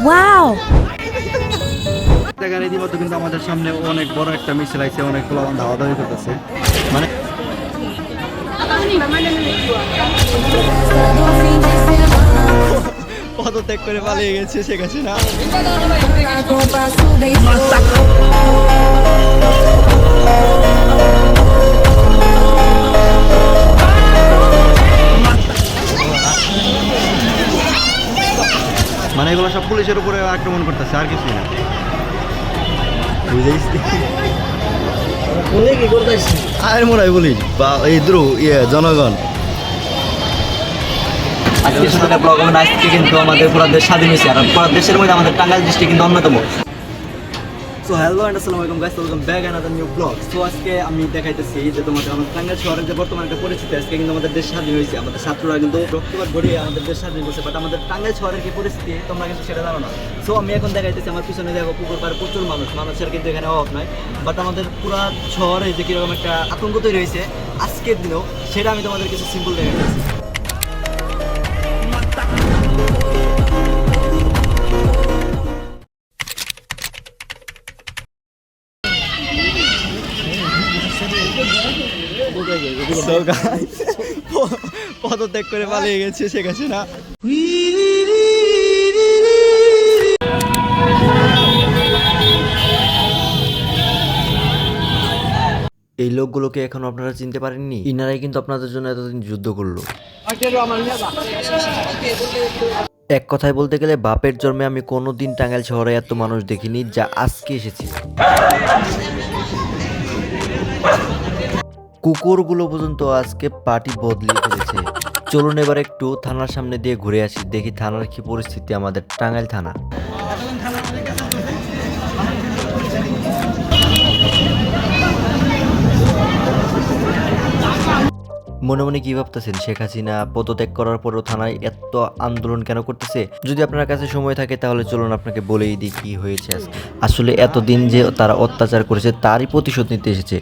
Wow! জায়গার রীতিমতো কিন্তু আমাদের সামনে অনেক বড় একটা মিছিল আইছে, অনেক পোলাপান ধাওয়া ধাওয়ি করতেছে, মানে পদত্যাগ করে পালিয়ে গেছে শেখ হাসিনা। মানে এগুলো সব পুলিশের উপরে আক্রমণ করতেছে, আর কিছুই না। আর মোরাই বলি বা এই দ্রু জনগণ আজকে শুধু ব্লগ হবে না, আজকে কিন্তু আমাদের পুরো দেশ স্বাধীন হয়েছে, আর পুরো দেশের মধ্যে আমাদের টাঙ্গাইল ডিস্ট্রিক্ট কিন্তু অন্যতম। সো হ্যালো এন্ড আসসালামু আলাইকুম guys, welcome back another new blog. So আজকে আমি দেখাইতেছি যে তোমাদের আমাদের টাঙ্গাইল শহরের যে বর্তমানে একটা পরিস্থিতি, আজকে কিন্তু আমাদের দেশ স্বাধীন হয়েছে, আমাদের ছাত্ররা কিন্তু রক্তপাত গড়িয়ে আমাদের দেশ স্বাধীন করছে, বাট আমাদের টাঙ্গাইল শহরের কি পরিস্থিতি তোমরা কিন্তু সেটা জানো না। সো আমি এখন দেখাইতেছি আমার পিছনে দেখো পুকুর পাড়ে প্রচুর মানুষের কিন্তু এখানে অভাব নয়, বাট আমাদের পুরা শহরে যে কিরকম একটা আতঙ্ক তৈরি হয়েছে আজকের দিনেও, সেটা আমি তোমাদের কিছু সিম্পল দেখাইতেছি। পদত্যাগ করে পালিয়ে গেছে শেখ হাসিনা। এই লোকগুলোকে এখন আপনারা চিনতে পারেননি, ইনারাই কিন্তু আপনাদের জন্য এতদিন যুদ্ধ করলো। এক কথায় বলতে গেলে বাপের জন্মে আমি কোনোদিন টাঙ্গাইল শহরে এত মানুষ দেখিনি যা আজকে এসেছি। কুকুরগুলো পর্যন্ত আজকে পার্টি বদলিয়ে ফেলেছে। চলুন এবার একটু থানার সামনে দিয়ে ঘুরে আসি, দেখি থানার কি পরিস্থিতি, আমাদের টাঙ্গাইল থানা। মনে মনে কি ভাবতেছেন, শেখ হাসিনা পদত্যাগ করার পরও থানায় এত আন্দোলন কেন করতেছে? যদি আপনার কাছে সময় থাকে তাহলে চলুন আপনাকে বলেই দিই কি হয়েছে। আসলে এতদিন যে তারা অত্যাচার করেছে তারই প্রতিশোধ নিতে এসেছে।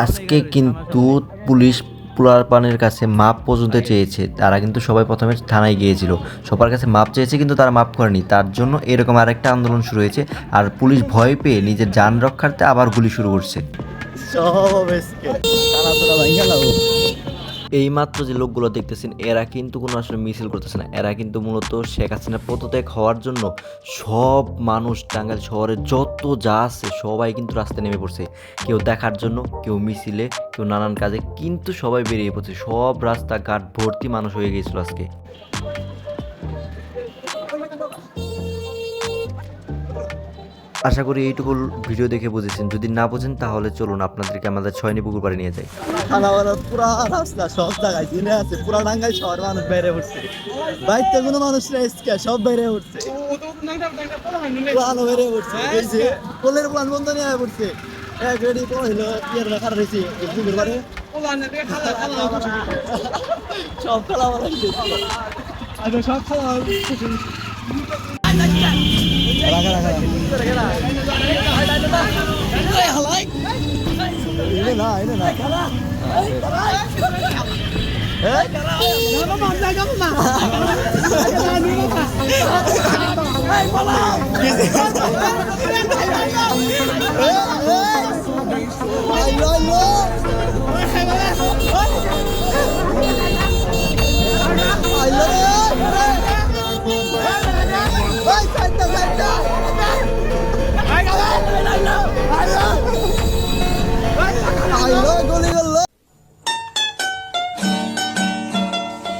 আজকে কিন্তু পুলিশ পোলাপানের কাছে মাপ পর্যন্ত চেয়েছে। তারা কিন্তু সবাই প্রথমে থানায় গিয়েছিল, সবার কাছে মাপ চেয়েছে, কিন্তু তারা মাপ করেনি। তার জন্য এরকম আরেকটা আন্দোলন শুরু হয়েছে, আর পুলিশ ভয় পেয়ে নিজের যান রক্ষার্থে আবার গুলি শুরু করছে। এই মাত্র যে লোকগুলো দেখতেছেন এরা কিন্তু কোনো আসলে মিছিল করতেছে না, এরা কিন্তু মূলত শেখ হাসিনা পদত্যাগ হওয়ার জন্য সব মানুষ টাঙ্গাইল শহরে যত যা আছে সবাই কিন্তু রাস্তায় নেমে পড়ছে, কেউ দেখার জন্য, কেউ মিছিলে, কেউ নানান কাজে, কিন্তু সবাই বেরিয়ে পড়ছে। সব রাস্তাঘাট ভর্তি মানুষ হয়ে গিয়েছিল আজকে। আশা করি এইটুকু ভিডিও দেখে বুঝেছেন, যদি না বোঝেন তাহলে চলুন আপনাদেরকে আমাদের ছয়নি পুকুর পাড়ে নিয়ে যাই। পুরা রাস্তা সব জায়গায় চিনে আছে, পুরা টাঙ্গাইল শহর মানুষ বাইরে উঠছে, বাইরে কোনো মানুষ নেই, সব বাইরে উঠছে, বেড়ে উঠছে, কোলের প্লান বন্ধ নিয়ে উঠছে। এক রেডি হইলো পিয়ার রাখা রয়েছে পুকুর পাড়ে, সব খেলা সব খেলা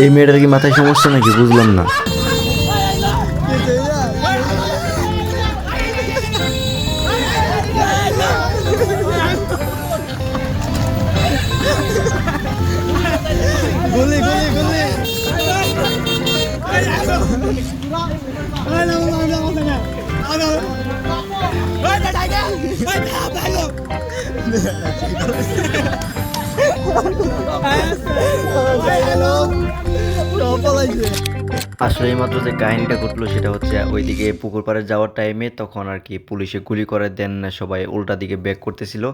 এই মেয়েটার কি মাথায় সমস্যা নাকি বুঝলাম না। গুলি গুলি গুলি আসলে এইমাত্র যে কাহিনীটা ঘটলো সেটা হচ্ছে ওইদিকে পুকুর পাড়ে যাওয়ার টাইমে তখন আর কি পুলিশে গুলি করে দেন, সবাই উল্টা দিকে ব্যাক করতেছিল,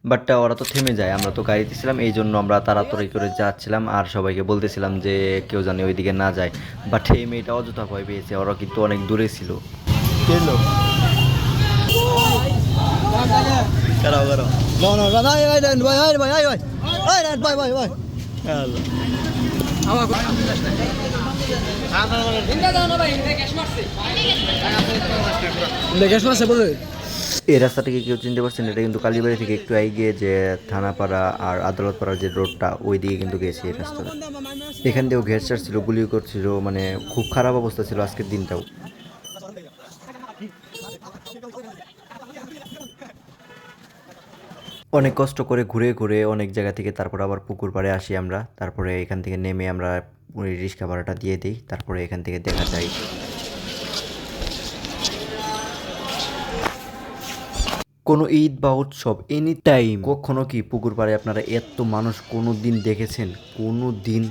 বাট ওরা তো থেমে যায়। আমরা তো গাড়িতে ছিলাম, এই জন্য আমরা তাড়াতাড়ি করে যাচ্ছিলাম আর সবাইকে বলতেছিলাম যে কেউ জানে ওইদিকে না যায়, বাট এই মেয়েটা অযথা ভয় পেয়েছে, ওরা কিন্তু অনেক দূরে ছিল। খেলো कराओ करो नो नो नो भाई भाई भाई भाई भाई भाई भाई भाई এই রাস্তাটাকে কেউ চিনতে পারছেন? এটা কিন্তু কালীবাড়ি থেকে একটু এগিয়ে যে থানাপাড়া আর আদালতপাড়ার যে রোডটা ওই দিকে কিন্তু গেছে এই রাস্তাটা। এখান দিয়েও ঘের ছিল, গুলিও করছিল, মানে খুব খারাপ অবস্থা ছিল আজকের দিনটাও। অনেক কষ্ট করে ঘুরে ঘুরে অনেক জায়গা থেকে তারপর আবার পুকুর পাড়ে আসি আমরা। তারপরে এখান থেকে নেমে আমরা ওই রিক্সা ভাড়াটা দিয়ে দিই। তারপরে এখান থেকে দেখা যায় কোনো ঈদ বা উৎসব এনি টাইম। কখনো কি পুকুর পাড়ে আপনারা এত মানুষ কোনো দিন দেখেছেন? কোনো দিন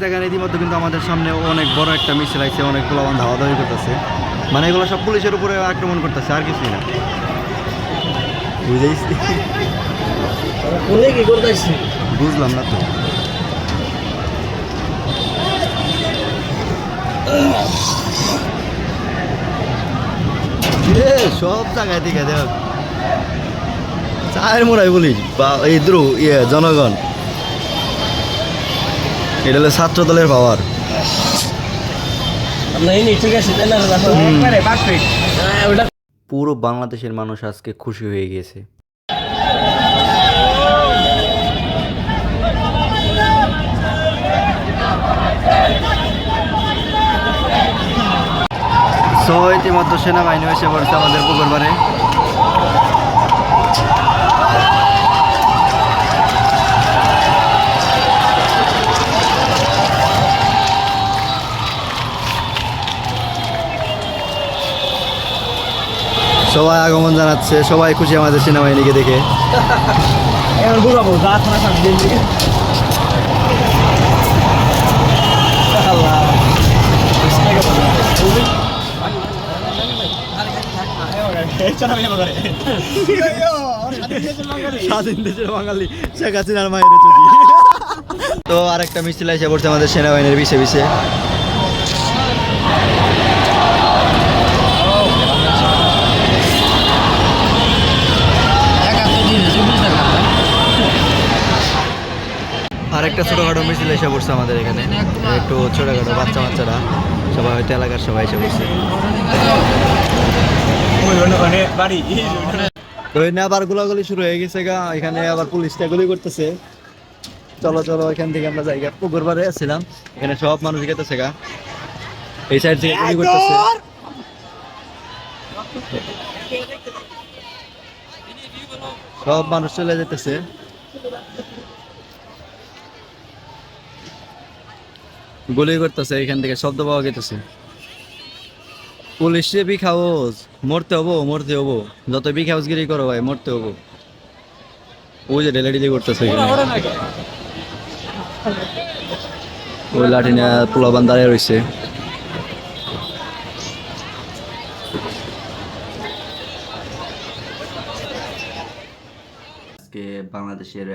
দেখেন ইতিমধ্যে কিন্তু আমাদের সামনে অনেক বড় একটা মিছিল আইছে, অনেক পোলাবান ধাওয়া ধাওয়ি করতেছে, মানে এগুলো সব পুলিশের উপরে আক্রমণ করতেছে, আর কিছুই না। বুঝাইছি কি করতেছি বুঝলাম না তো। সব জায়গায় থেকে দেখ চায়ের মোড়াই বলিস বা এই জনগণ, এটা হলো ছাত্র দলের পাওয়ার। পুরো বাংলাদেশের মানুষ আজকে খুশি হয়ে গেছে। সো ইতিমধ্যে সেনাবাহিনী এসে পড়ছে আমাদের পুকুর পাড়ে। সবাই আগমন জানাচ্ছে, সবাই খুশি আমাদের সেনাবাহিনীকে দেখে। স্বাধীন দেশের বাঙালি শেখ হাসিনার মায়ের ছুটি। তো আরেকটা মিছিল এসে পড়ছে আমাদের সেনাবাহিনীর পিছে পিছে। আরেকটা ছোটখাটো মিছিল এসে পড়ছে আমাদের এখানে, একটু ছোটখাটো বাচ্চারা সবাই হয়তো এলাকার সবাই এসে পড়ছে। তো আবার গোলাগুলি শুরু হয়ে গেছে গা, এখানে আবার পুলিশটা গুলি করতেছে। চলো চলো এখান থেকে আমরা যাই। পুকুর পাড়ে আসছিলাম, এখানে সব মানুষ গেতেছে গা, এই সাইড থেকে গুলি করতেছে। সব মানুষ চলে যেতেছে। গুলি করতেছে, এখান থেকে শব্দ পাওয়া গেতেছে। পুলিশে বিখ হাউস মরতে হবো, মরতে হবো, যত বিখ হাউস গিরি করো ভাই মরতে হবো। ওই যে ঢেলাঢেলি করতেছে, ওই লাঠি নিয়ে পোলাবান দাঁড়িয়ে রয়েছে। আজকে বাংলাদেশের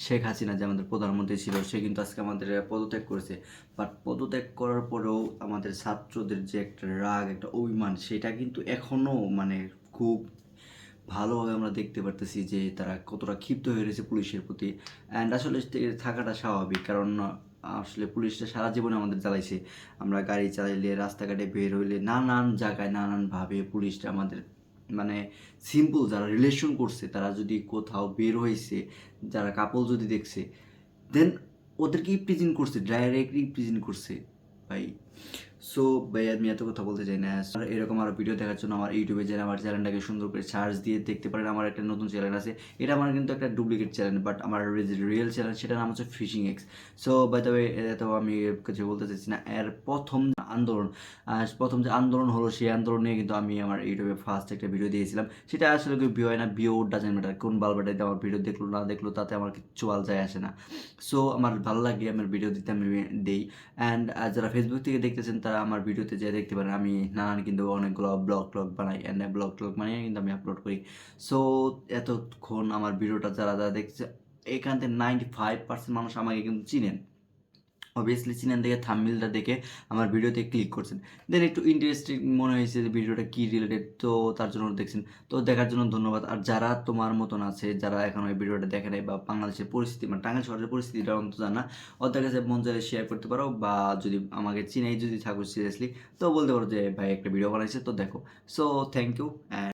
শেখ হাসিনা যে আমাদের প্রধানমন্ত্রী ছিল, সে কিন্তু আজকে আমাদের পদত্যাগ করেছে। বাট পদত্যাগ করার পরেও আমাদের ছাত্রদের যে একটা রাগ, একটা অভিমান, সেটা কিন্তু এখনও মানে খুব ভালোভাবে আমরা দেখতে পারতেছি যে তারা কতটা ক্ষিপ্ত হয়ে রয়েছে পুলিশের প্রতি। অ্যান্ড আসলে থাকাটা স্বাভাবিক, কারণ আসলে পুলিশটা সারা জীবনে আমাদের জ্বালাইছে। আমরা গাড়ি চালাইলে, রাস্তাঘাটে বের হইলে, নানান জায়গায় নানানভাবে পুলিশটা আমাদের মানে সিম্পল যারা রিলেশন করছে, তারা যদি কোথাও বের হয়েছে, যারা কাপল যদি দেখছে, দেন ওদেরকে প্রেজেন্ট করছে, ডাইরেক্টলি প্রেজেন্ট করছে ভাই। সো ভাই আমি এত কথা বলতে চাই না। আর এরকম আরও ভিডিও দেখার জন্য আমার ইউটিউবে যারা আমার চ্যানেলটাকে সুন্দর করে সার্চ দিয়ে দেখতে পারেন। আমার একটা নতুন চ্যানেল আছে, এটা আমার কিন্তু একটা ডুপ্লিকেট চ্যানেল, বাট আমার রিয়েল চ্যানেল, সেটার নাম হচ্ছে fishing X. So by the way, এত আমি কিছু বলতে চাইছি না। এর প্রথম যে আন্দোলন হলো, সেই আন্দোলন নিয়ে কিন্তু আমি আমার ইউটিউবে ফার্স্ট একটা ভিডিও দিয়েছিলাম। সেটা আসলে কেউ ভিউ হয় না, ভিউ ডাজেন্ট ম্যাটার, কোন বালবাটাইতে আমার ভিডিও দেখলো না দেখলো তাতে আমার কিচ্ছু বাল যায় আসে না। সো আমার ভালো লাগে, আমার ভিডিও দিতে আমি দেই। অ্যান্ড যারা ফেসবুক থেকে দেখতেছেন তারা আমার ভিডিওতে যেয়ে দেখতে পারেন আমি নানান কিন্তু অনেকগুলো ব্লগ বানাই অ্যান্ড ব্লগ বানিয়ে কিন্তু আমি আপলোড করি। সো এতক্ষণ আমার ভিডিওটা যারা যারা দেখছে এখান থেকে 95% মানুষ আমাকে কিন্তু চিনেন, অবভিয়াসলি চিনেন দেখে থাম্বনেলটা দেখে আমার ভিডিওতে ক্লিক করছেন, দেন একটু ইন্টারেস্টিং মনে হয়েছে যে ভিডিওটা কী রিলেটেড, তো তার জন্য দেখছেন। তো দেখার জন্য ধন্যবাদ। আর যারা তোমার মতন আছে যারা এখন ওই ভিডিওটা দেখে নেয় বা বাংলাদেশের পরিস্থিতি মানে টাঙ্গাইল শহরের পরিস্থিতিটা অন্তত জানা, ওদের কাছে মন চাইলে শেয়ার করতে পারো, বা যদি আমাকে চিনাই যদি থাকো সিরিয়াসলি তো বলতে পারো যে ভাই একটা ভিডিও বানাইছে তো দেখো। So thank you.